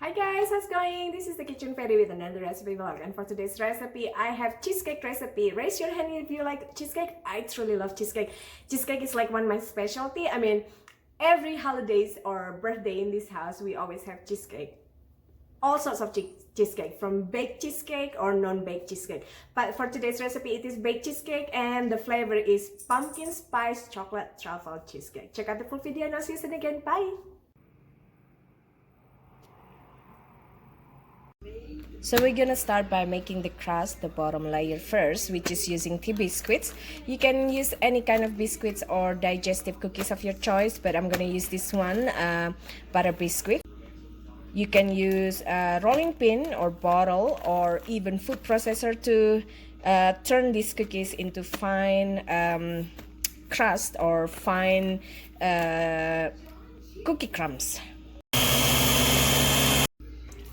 Hi guys, how's it going? This is the Kitchen Fairy with another recipe vlog, and for today's recipe I have cheesecake recipe. Raise your hand if you like cheesecake. I truly love cheesecake. Cheesecake is like one of my specialty. I mean, every holidays or birthday in this house we always have cheesecake. All sorts of cheesecake, from baked cheesecake or non-baked cheesecake. But for today's recipe it is baked cheesecake, and the flavor is pumpkin spice chocolate truffle cheesecake. Check out the full video and I'll see you soon again. Bye! So we're gonna start by making the crust, the bottom layer first, which is using tea biscuits. You can use any kind of biscuits or digestive cookies of your choice, but I'm gonna use this one, butter biscuit. You can use a rolling pin or bottle or even food processor to turn these cookies into fine crust or fine cookie crumbs.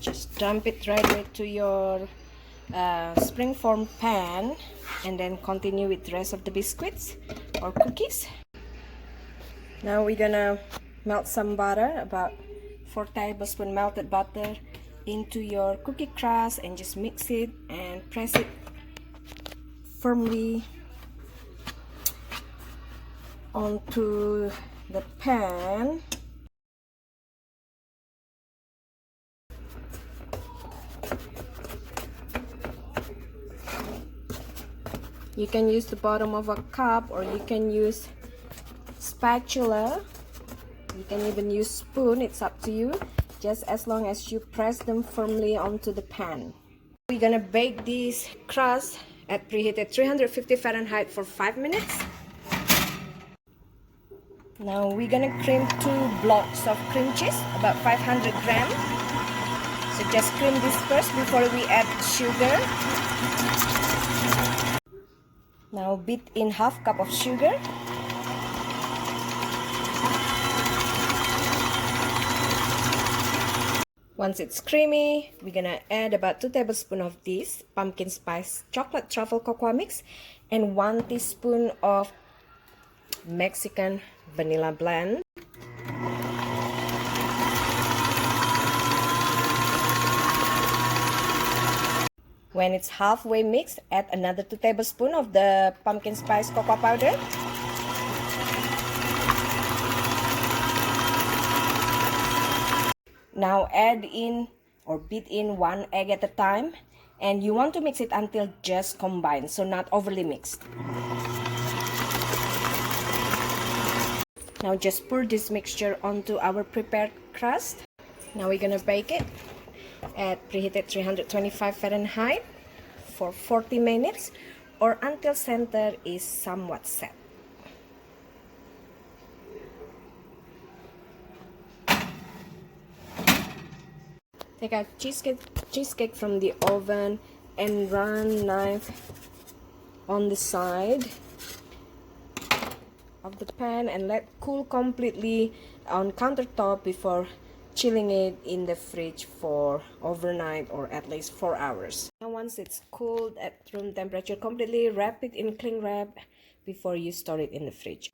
Just dump it right into your springform pan and then continue with the rest of the biscuits or cookies. Now we're gonna melt some butter, about 4 tablespoons melted butter, into your cookie crust and just mix it and press it firmly onto the pan. You can use the bottom of a cup or you can use spatula. You can even use spoon, it's up to you, just as long as you press them firmly onto the pan. We're gonna bake this crust at preheated 350 Fahrenheit for 5 minutes. Now we're gonna cream 2 blocks of cream cheese, about 500 grams. So just cream this first before we add sugar. Now beat in half cup of sugar. Once it's creamy, we're gonna add about 2 tablespoons of this pumpkin spice chocolate truffle cocoa mix and 1 teaspoon of Mexican vanilla blend. When it's halfway mixed, add another 2 tablespoons of the pumpkin spice cocoa powder. Now add in or beat in 1 egg at a time, and you want to mix it until just combined, so not overly mixed. Now just pour this mixture onto our prepared crust. Now we're gonna bake it at preheated 325 Fahrenheit for 40 minutes or until center is somewhat set. Take out cheesecake from the oven and run knife on the side of the pan and let cool completely on countertop before chilling it in the fridge for overnight or at least 4 hours. Now once it's cooled at room temperature completely, wrap it in cling wrap before you store it in the fridge.